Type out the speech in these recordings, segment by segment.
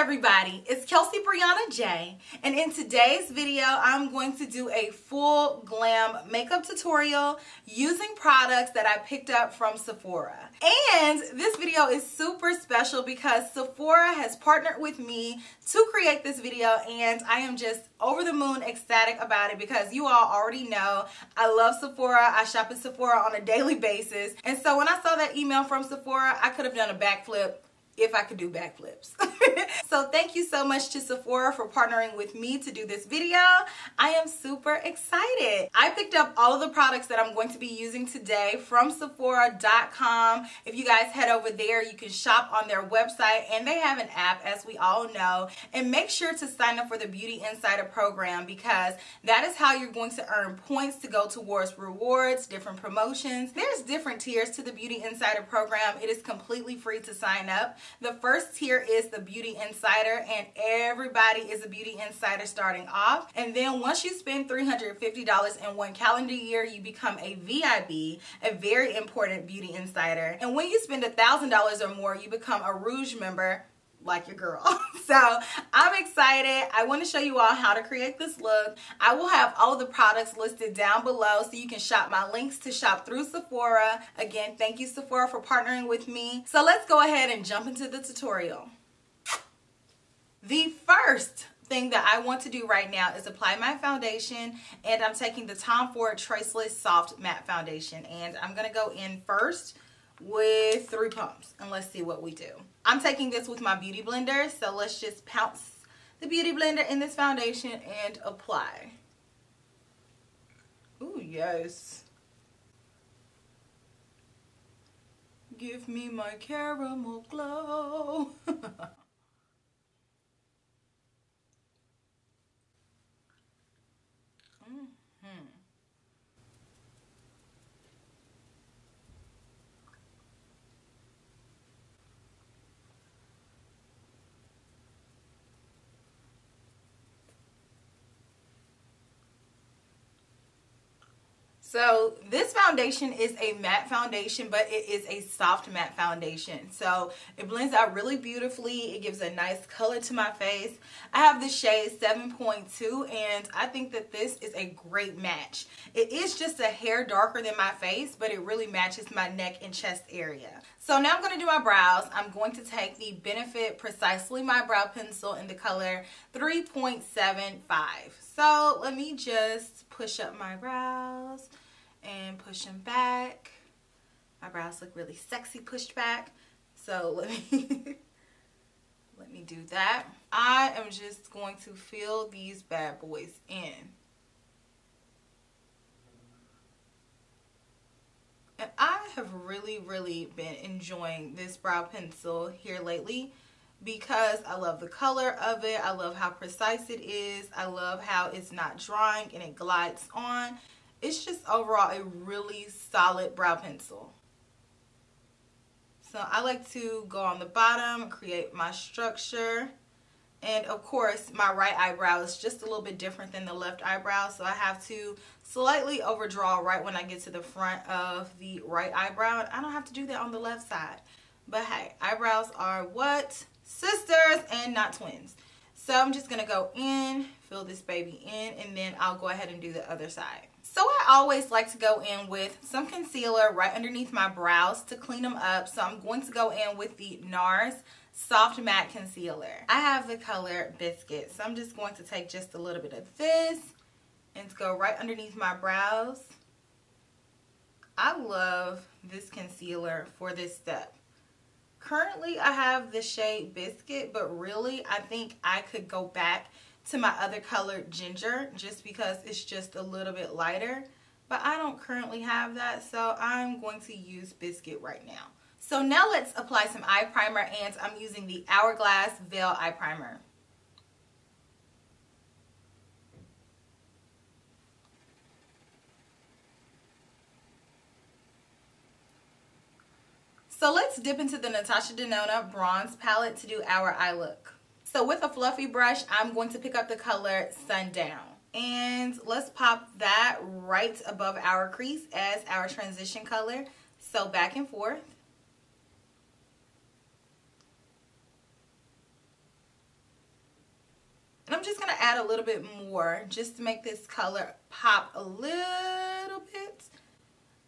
everybody, it's Kelsee Briana J, and in today's video I'm going to do a full glam makeup tutorial using products that I picked up from Sephora. And this video is super special because Sephora has partnered with me to create this video, and I am just over the moon ecstatic about it because you all already know I love Sephora. I shop at Sephora on a daily basis, and so when I saw that email from Sephora, I could have done a backflip if I could do backflips. So thank you so much to Sephora for partnering with me to do this video. I am super excited. I picked up all of the products that I'm going to be using today from Sephora.com. If you guys head over there, you can shop on their website, and they have an app, as we all know. And make sure to sign up for the Beauty Insider program, because that is how you're going to earn points to go towards rewards, different promotions. There's different tiers to the Beauty Insider program. It is completely free to sign up. The first tier is the Beauty Insider, and everybody is a Beauty Insider starting off. And then once you spend $350 in one calendar year, you become a VIB, a very important Beauty Insider. And when you spend $1,000 or more, you become a Rouge member, like your girl. So I'm excited. I want to show you all how to create this look. I will have all of the products listed down below so you can shop my links to shop through Sephora. Again, thank you Sephora for partnering with me. So let's go ahead and jump into the tutorial. The first thing that I want to do right now is apply my foundation, and I'm taking the Tom Ford Traceless Soft Matte Foundation, and I'm going to go in first with 3 pumps, and let's see what we do. I'm taking this with my beauty blender, so let's just pounce the beauty blender in this foundation and apply. Ooh, yes. Give me my caramel glow. So this foundation is a matte foundation, but it is a soft matte foundation. So it blends out really beautifully. It gives a nice color to my face. I have the shade 7.2, and I think that this is a great match. It is just a hair darker than my face, but it really matches my neck and chest area. So now I'm going to do my brows. I'm going to take the Benefit Precisely My Brow Pencil in the color 3.75. So let me just push up my brows and push them back. My brows look really sexy pushed back. So let me let me do that. I am just going to fill these bad boys in. And I have really been enjoying this brow pencil here lately because I love the color of it. I love how precise it is. I love how it's not drying and it glides on. It's just overall a really solid brow pencil. So I like to go on the bottom, create my structure. And of course, my right eyebrow is just a little bit different than the left eyebrow. So I have to slightly overdraw right when I get to the front of the right eyebrow. And I don't have to do that on the left side. But hey, eyebrows are what? Sisters and not twins. So I'm just going to go in, fill this baby in, and then I'll go ahead and do the other side. So I always like to go in with some concealer right underneath my brows to clean them up. So I'm going to go in with the NARS Soft Matte Concealer. I have the color Biscuit. So I'm just going to take just a little bit of this and go right underneath my brows. I love this concealer for this step. Currently, I have the shade Biscuit, but really, I think I could go back to my other color, Ginger, just because it's just a little bit lighter. But I don't currently have that, so I'm going to use Biscuit right now. So now let's apply some eye primer, and I'm using the Hourglass Vell Eye Primer. So let's dip into the Natasha Denona Bronze Palette to do our eye look. So with a fluffy brush, I'm going to pick up the color Sundown. And let's pop that right above our crease as our transition color. So back and forth. I'm just going to add a little bit more just to make this color pop a little bit.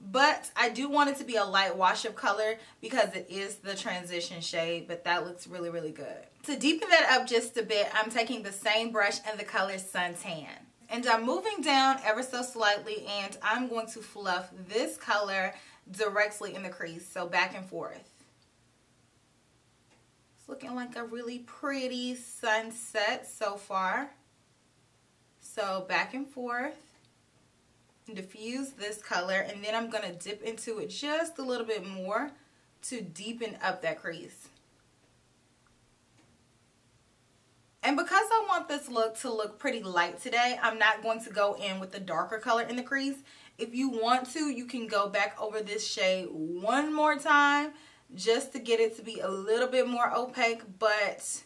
But I do want it to be a light wash of color because it is the transition shade, but that looks really, really good. To deepen that up just a bit, I'm taking the same brush and the color Suntan. And I'm moving down ever so slightly, and I'm going to fluff this color directly in the crease, so back and forth. Looking like a really pretty sunset so far. So back and forth, diffuse this color, and then I'm going to dip into it just a little bit more to deepen up that crease. And because I want this look to look pretty light today, I'm not going to go in with the darker color in the crease. If you want to, you can go back over this shade one more time just to get it to be a little bit more opaque, but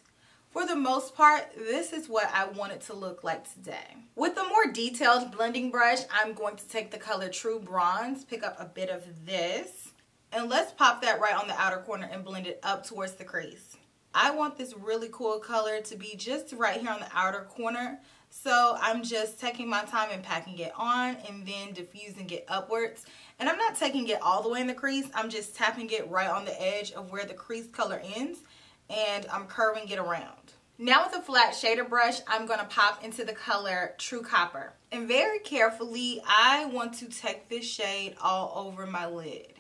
for the most part, this is what I want it to look like today. With a more detailed blending brush, I'm going to take the color True Bronze, pick up a bit of this, and let's pop that right on the outer corner and blend it up towards the crease. I want this really cool color to be just right here on the outer corner, so I'm just taking my time and packing it on and then diffusing it upwards. And I'm not taking it all the way in the crease, I'm just tapping it right on the edge of where the crease color ends, and I'm curving it around. Now with a flat shader brush, I'm going to pop into the color True Copper. And very carefully, I want to take this shade all over my lid.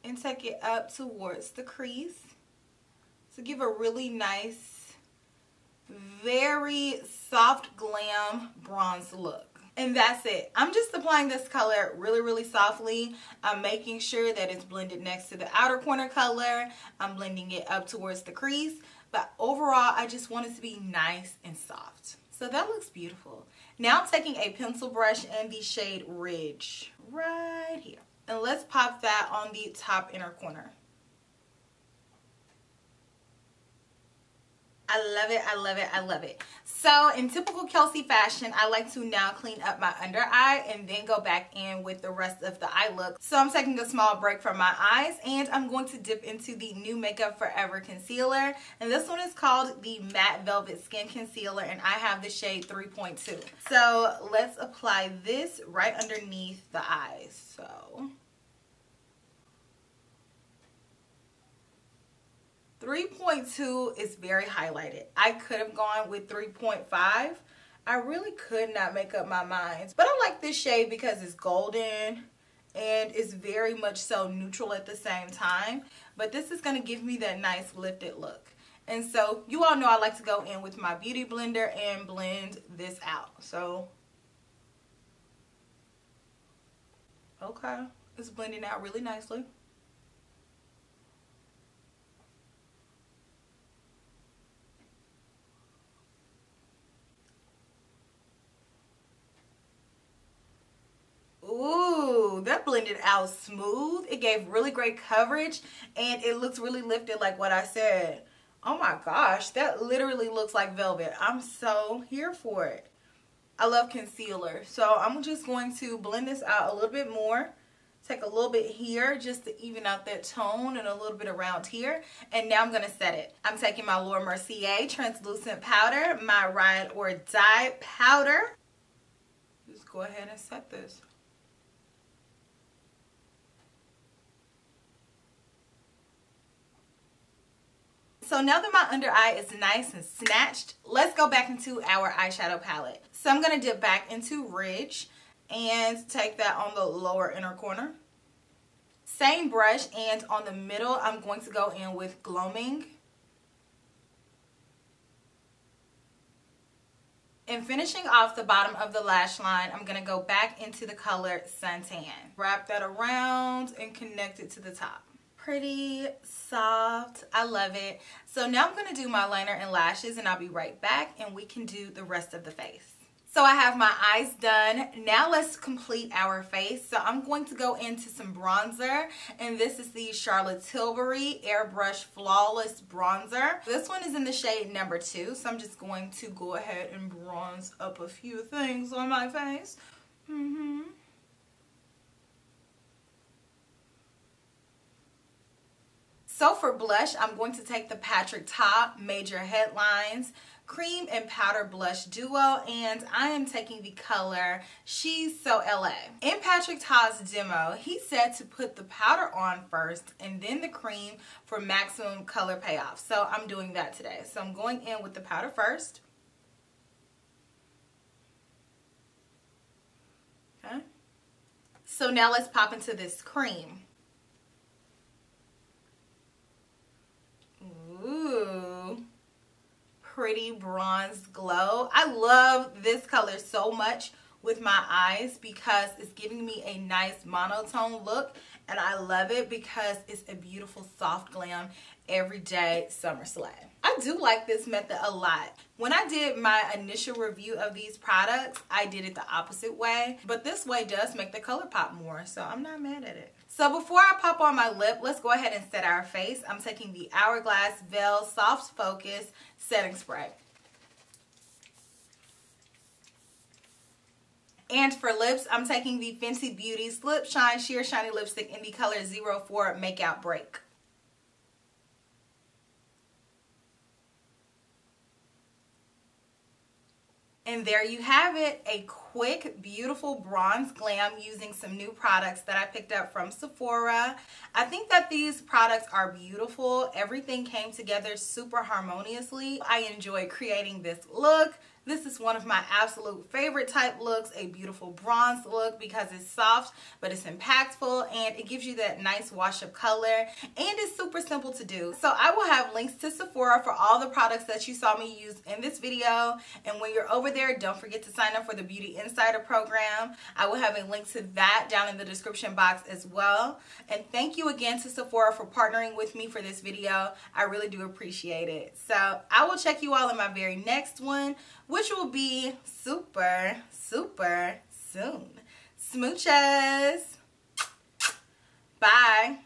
And take it up towards the crease to give a really nice, very soft glam bronze look. And that's it. I'm just applying this color really, really softly. I'm making sure that it's blended next to the outer corner color. I'm blending it up towards the crease. But overall, I just want it to be nice and soft. So that looks beautiful. Now I'm taking a pencil brush and the shade Ridge right here. And let's pop that on the top inner corner. I love it, I love it, I love it. So in typical Kelsee fashion, I like to now clean up my under eye and then go back in with the rest of the eye look. So I'm taking a small break from my eyes and I'm going to dip into the new Makeup Forever concealer. And this one is called the Matte Velvet Skin Concealer and I have the shade 3.2. So let's apply this right underneath the eyes. So 3.2 is very highlighted. I could have gone with 3.5. I really could not make up my mind. But I like this shade because it's golden and it's very much so neutral at the same time. But this is going to give me that nice lifted look. And so you all know I like to go in with my beauty blender and blend this out. So, okay, it's blending out really nicely. Ooh, that blended out smooth. It gave really great coverage and it looks really lifted like what I said. Oh my gosh, that literally looks like velvet. I'm so here for it. I love concealer. So I'm just going to blend this out a little bit more. Take a little bit here just to even out that tone and a little bit around here. And now I'm going to set it. I'm taking my Mercier translucent powder, my Ride or Die powder. Just go ahead and set this. So now that my under eye is nice and snatched, let's go back into our eyeshadow palette. So I'm going to dip back into Ridge and take that on the lower inner corner. Same brush, and on the middle I'm going to go in with Gloaming. And finishing off the bottom of the lash line, I'm going to go back into the color Suntan. Wrap that around and connect it to the top. Pretty soft. I love it. So now I'm going to do my liner and lashes and I'll be right back and we can do the rest of the face. So I have my eyes done. Now let's complete our face. So I'm going to go into some bronzer, and this is the Charlotte Tilbury Airbrush Flawless Bronzer. This one is in the shade number 2. So I'm just going to go ahead and bronze up a few things on my face. So for blush, I'm going to take the Patrick Ta Major Headlines cream and powder blush duo, and I am taking the color She's So LA. In Patrick Ta's demo, he said to put the powder on first and then the cream for maximum color payoff. So I'm doing that today. So I'm going in with the powder first. Okay. So now let's pop into this cream. Ooh, pretty bronze glow. I love this color so much with my eyes because it's giving me a nice monotone look, and I love it because it's a beautiful soft glam everyday summer slay. I do like this method a lot. When I did my initial review of these products, I did it the opposite way, but this way does make the color pop more, so I'm not mad at it. So before I pop on my lip, let's go ahead and set our face. I'm taking the Hourglass Vell Soft Focus Setting Spray. And for lips, I'm taking the Fenty Beauty Slip Shine Sheer Shiny Lipstick in the color 04 Makeout Break. And there you have it, a quick, beautiful bronze glam using some new products that I picked up from Sephora. I think that these products are beautiful. Everything came together super harmoniously. I enjoyed creating this look. This is one of my absolute favorite type looks, a beautiful bronze look because it's soft, but it's impactful and it gives you that nice wash of color, and it's super simple to do. So I will have links to Sephora for all the products that you saw me use in this video, and when you're over there, don't forget to sign up for the Beauty Insider program. I will have a link to that down in the description box as well. And thank you again to Sephora for partnering with me for this video. I really do appreciate it. So I will check you all in my very next one, which will be super, super soon. Smooches. Bye.